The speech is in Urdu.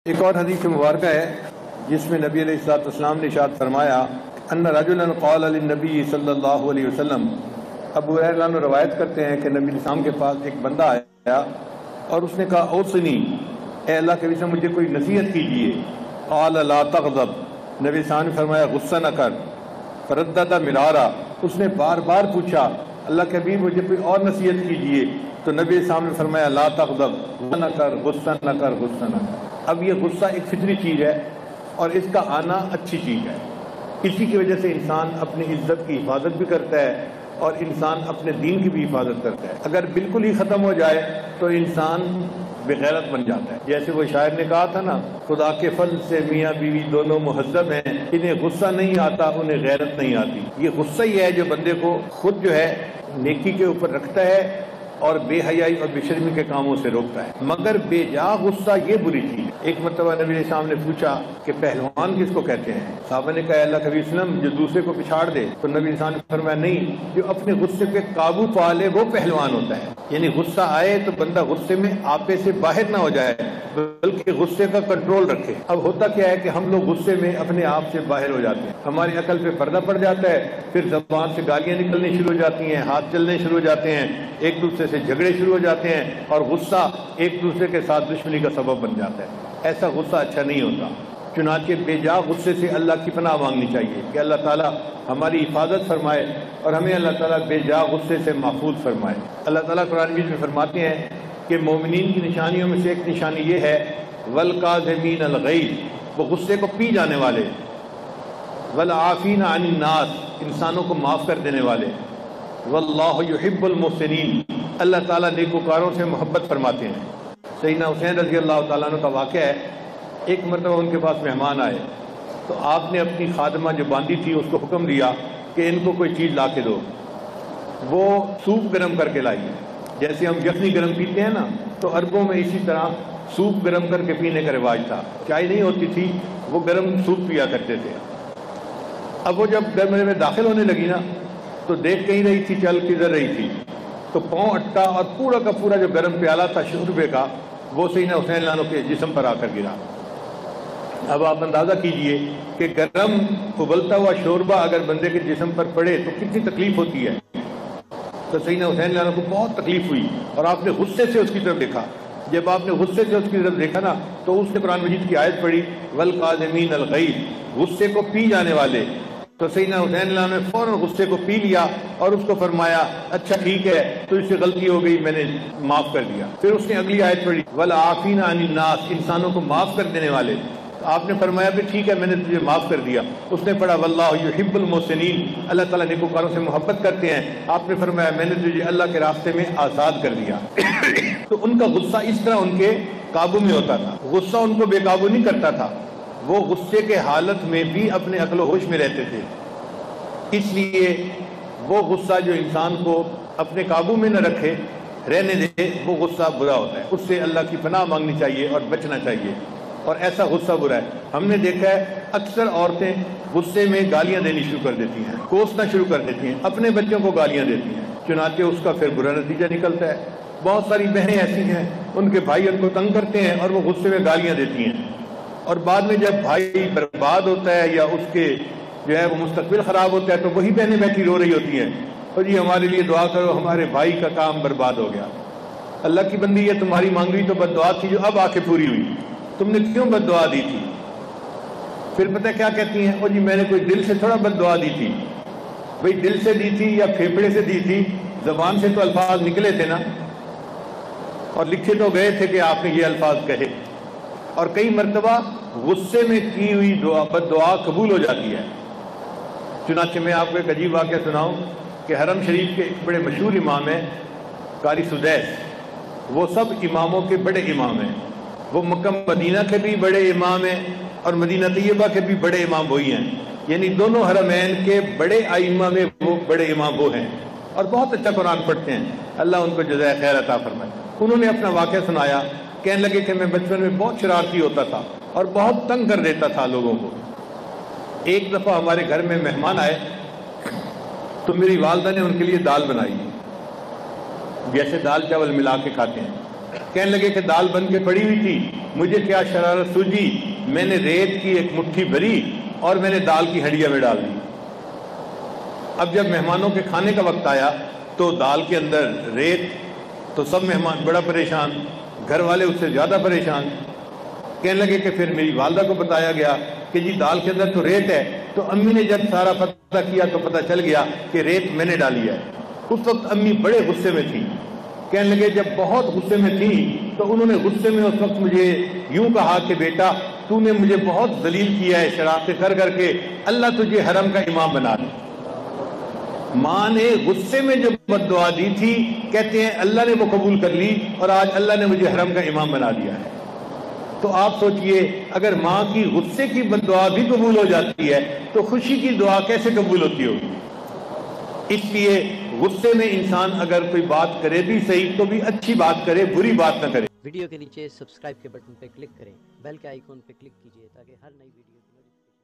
ایک اور حدیث مبارکہ ہے جس میں نبی علیہ الصلوۃ والسلام نے ارشاد فرمایا ان رجلا قال للنبی صلی اللہ علیہ وسلم، ابو ہریرہ روایت کرتے ہیں کہ نبی السلام کے پاس ایک بندہ آیا اور اس نے کہا اوصنی، اے اللہ کے رسول مجھے کوئی نصیحت کیجیے۔ قال لا تغضب، نبی السلام نے فرمایا غصہ نہ کر۔ فردد مرارا، اس نے بار بار پوچھا اللہ کے حبیب مجھے کوئی اور نصیحت کیجیے، تو نبی السلام نے فرمایا لا تغضب، غصہ نہ کر، غصہ نہ کر، غصہ نہ کر۔ اب یہ غصہ ایک فطری چیز ہے اور اس کا آنا اچھی چیز ہے، اسی کی وجہ سے انسان اپنی عزت کی حفاظت بھی کرتا ہے اور انسان اپنے دین کی بھی حفاظت کرتا ہے۔ اگر بالکل ہی ختم ہو جائے تو انسان بغیرت بن جاتا ہے۔ جیسے وہ شاعر نے کہا تھا نا، خدا کے فضل سے میاں بیوی دونوں مہذب ہیں، انہیں غصہ نہیں آتا انہیں غیرت نہیں آتی۔ یہ غصہ ہی ہے جو بندے کو خود جو ہے نیکی کے اوپر رکھتا ہے اور بے حیائی اور بے شرمی کے کاموں سے روکتا ہے، مگر بے جا غصہ یہ بری چیز ہے۔ ایک مرتبہ نبی علیہ السلام نے پوچھا کہ پہلوان کس کو کہتے ہیں؟ صحابہ نے کہا اللہ کے نبی صلی اللہ علیہ وسلم جو دوسرے کو پچھاڑ دے، تو نبی علیہ السلام نے فرمایا نہیں، جو اپنے غصے پہ قابو پا لے وہ پہلوان ہوتا ہے۔ یعنی غصہ آئے تو بندہ غصے میں آپے سے باہر نہ ہو جائے بلکہ غصے کا کنٹرول رکھے۔ اب ہوتا کیا ہے کہ ہم لوگ غصے میں اپنے آپ سے باہر ہو جاتے ہیں، ہماری عقل پہ پردہ پڑ جاتا ہے، پھر زبان سے گالیاں نکلنی شروع ہو جاتی ہیں، ہاتھ چلنے شروع ہو جاتے ہیں، ایک دوسرے سے جھگڑے شروع ہو جاتے ہیں اور غصہ ایک دوسرے کے ساتھ دشمنی کا سبب بن جاتا ہے۔ ایسا غصہ اچھا نہیں ہوتا، چنانچہ بے جا غصے سے اللہ کی پناہ مانگنی چاہیے کہ اللہ تعالیٰ ہماری حفاظت فرمائے اور ہمیں اللہ تعالیٰ بے جا غصے سے محفوظ فرمائے۔ اللہ تعالیٰ قرآن مجید میں فرماتے ہیں کہ مومنین کی نشانیوں میں سے ایک نشانی یہ ہے والکاظمین الغیظ، وہ غصے کو پی جانے والے، والعافین عن الناس، انسانوں کو معاف کر دینے والے، واللہ یحب المحسنین، اللہ تعالیٰ نیکوکاروں سے محبت فرماتے ہیں۔ سیدنا حسین رضی اللہ تعالیٰ عنہ کا واقعہ ہے، ایک مرتبہ ان کے پاس مہمان آئے تو آپ نے اپنی خادمہ جو باندھی تھی اس کو حکم دیا کہ ان کو کوئی چیز لا کے دو۔ وہ سوپ گرم کر کے لائی، جیسے ہم یخنی گرم پیتے ہیں نا، تو عربوں میں اسی طرح سوپ گرم کر کے پینے کا رواج تھا، چائے نہیں ہوتی تھی، وہ گرم سوپ پیا کرتے تھے۔ اب وہ جب کمرے میں داخل ہونے لگی نا تو دیکھ کہیں رہی تھی، چل کدھر رہی تھی، تو پاؤں اٹا اور پورا کا پورا جو گرم پیالہ تھا شوربے کا وہ سیدنا حسین لانو کے جسم پر آ کر گرا۔ اب آپ اندازہ کیجئے کہ گرم ابلتا ہوا شوربہ اگر بندے کے جسم پر پڑے تو کتنی تکلیف ہوتی ہے۔ تو سیدنا حسین لانو کو بہت تکلیف ہوئی اور آپ نے غصے سے اس کی طرف دیکھا۔ جب آپ نے غصے سے اس کی طرف دیکھا نا تو اس نے قرآن مجید کی آیت پڑھی والقاظمین الغیظ، غصے کو پی جانے والے۔ تو سیدنا حسین اللہ نے فوراً غصے کو پی لیا اور اس کو فرمایا اچھا ٹھیک ہے تو اس سے غلطی ہو گئی، میں نے معاف کر دیا۔ پھر اس نے اگلی آیت پڑھی والعافین عن الناس، انسانوں کو معاف کر دینے والے۔ آپ نے فرمایا بھی ٹھیک ہے میں نے تجھے معاف کر دیا۔ اس نے پڑھا واللہ یحب المحسنین، اللہ تعالیٰ نیکوکاروں سے محبت کرتے ہیں۔ آپ نے فرمایا میں نے تجھے اللہ کے راستے میں آزاد کر دیا۔ تو ان کا غصہ اس طرح ان کے قابو میں ہوتا تھا، غصہ ان کو بے قابو نہیں کرتا تھا، وہ غصے کے حالت میں بھی اپنے عقل و ہوش میں رہتے تھے۔ اس لیے وہ غصہ جو انسان کو اپنے قابو میں نہ رکھے، رہنے دے، وہ غصہ برا ہوتا ہے، اس سے اللہ کی پناہ مانگنی چاہیے اور بچنا چاہیے، اور ایسا غصہ برا ہے۔ ہم نے دیکھا ہے اکثر عورتیں غصے میں گالیاں دینی شروع کر دیتی ہیں، کوسنا شروع کر دیتی ہیں، اپنے بچوں کو گالیاں دیتی ہیں، چنانچہ اس کا پھر برا نتیجہ نکلتا ہے۔ بہت ساری بہنیں ایسی ہیں ان کے بھائی ان کو تنگ کرتے ہیں اور وہ غصے میں گالیاں دیتی ہیں، اور بعد میں جب بھائی برباد ہوتا ہے یا اس کے جو ہے وہ مستقبل خراب ہوتا ہے تو وہی بہنیں بیٹھی رو رہی ہوتی ہیں اور جی ہمارے لیے دعا کرو، ہمارے بھائی کا کام برباد ہو گیا۔ اللہ کی بندی یہ تمہاری مانگی تو بد دعا تھی جو اب آ کے پوری ہوئی، تم نے کیوں بد دعا دی تھی؟ پھر پتہ کیا کہتی ہیں، او جی میں نے کوئی دل سے تھوڑا بد دعا دی تھی، بھئی دل سے دی تھی یا پھیپڑے سے دی تھی، زبان سے تو الفاظ نکلے تھے نا، اور لکھے تو گئے تھے کہ آپ نے یہ الفاظ کہے۔ اور کئی مرتبہ غصے میں کی ہوئی دعا بد دعا قبول ہو جاتی ہے۔ چنانچہ میں آپ کو ایک عجیب واقعہ سناؤں کہ حرم شریف کے ایک بڑے مشہور امام ہیں قاری سدیس، وہ سب اماموں کے بڑے امام ہیں، وہ مکہ مدینہ کے بھی بڑے امام ہیں اور مدینہ طیبہ کے بھی بڑے امام وہی ہیں، یعنی دونوں حرمین کے بڑے ائمہ میں وہ بڑے امام وہ ہیں، اور بہت اچھا قرآن پڑھتے ہیں، اللہ ان کو جزائے خیر عطا فرمائے۔ انہوں نے اپنا واقعہ سنایا، کہنے لگے کہ میں بچپن میں بہت شرارتی ہوتا تھا اور بہت تنگ کر دیتا تھا لوگوں کو۔ ایک دفعہ ہمارے گھر میں مہمان آئے تو میری والدہ نے ان کے لیے دال بنائی، جیسے دال چاول ملا کے کھاتے ہیں، کہنے لگے کہ دال بن کے پڑی ہوئی تھی، مجھے کیا شرارت سوجی، میں نے ریت کی ایک مٹھی بھری اور میں نے دال کی ہنڈیا میں ڈال دی۔ اب جب مہمانوں کے کھانے کا وقت آیا تو دال کے اندر ریت، تو سب مہمان بڑا پریشان، گھر والے اس سے زیادہ پریشان۔ کہنے لگے کہ پھر میری والدہ کو بتایا گیا کہ جی دال کے اندر تو ریت ہے، تو امی نے جب سارا پتہ کیا تو پتہ چل گیا کہ ریت میں نے ڈالی ہے۔ اس وقت امی بڑے غصے میں تھی، کہنے لگے جب بہت غصے میں تھی تو انہوں نے غصے میں اس وقت مجھے یوں کہا کہ بیٹا تو نے مجھے بہت ذلیل کیا ہے شرارتیں کر کر کے، اللہ تجھے حرم کا امام بنا دے۔ ماں نے غصے میں جو بد دعا دی تھی، کہتے ہیں اللہ نے وہ قبول کر لی اور آج اللہ نے مجھے حرم کا امام بنا دیا ہے۔ تو آپ سوچئے اگر ماں کی غصے کی بد دعا بھی قبول ہو جاتی ہے تو خوشی کی دعا کیسے قبول ہوتی ہوگی؟ اس لیے غصے میں انسان اگر کوئی بات کرے بھی صحیح تو بھی اچھی بات کرے، بری بات نہ کرے۔ ویڈیو کے نیچے سبسکرائب کے بٹن پہ کلک کریں، بیل کے آئیکن پہ کلک کیجئے تاکہ ہر نئی ویڈیو کی نوٹیفکیشن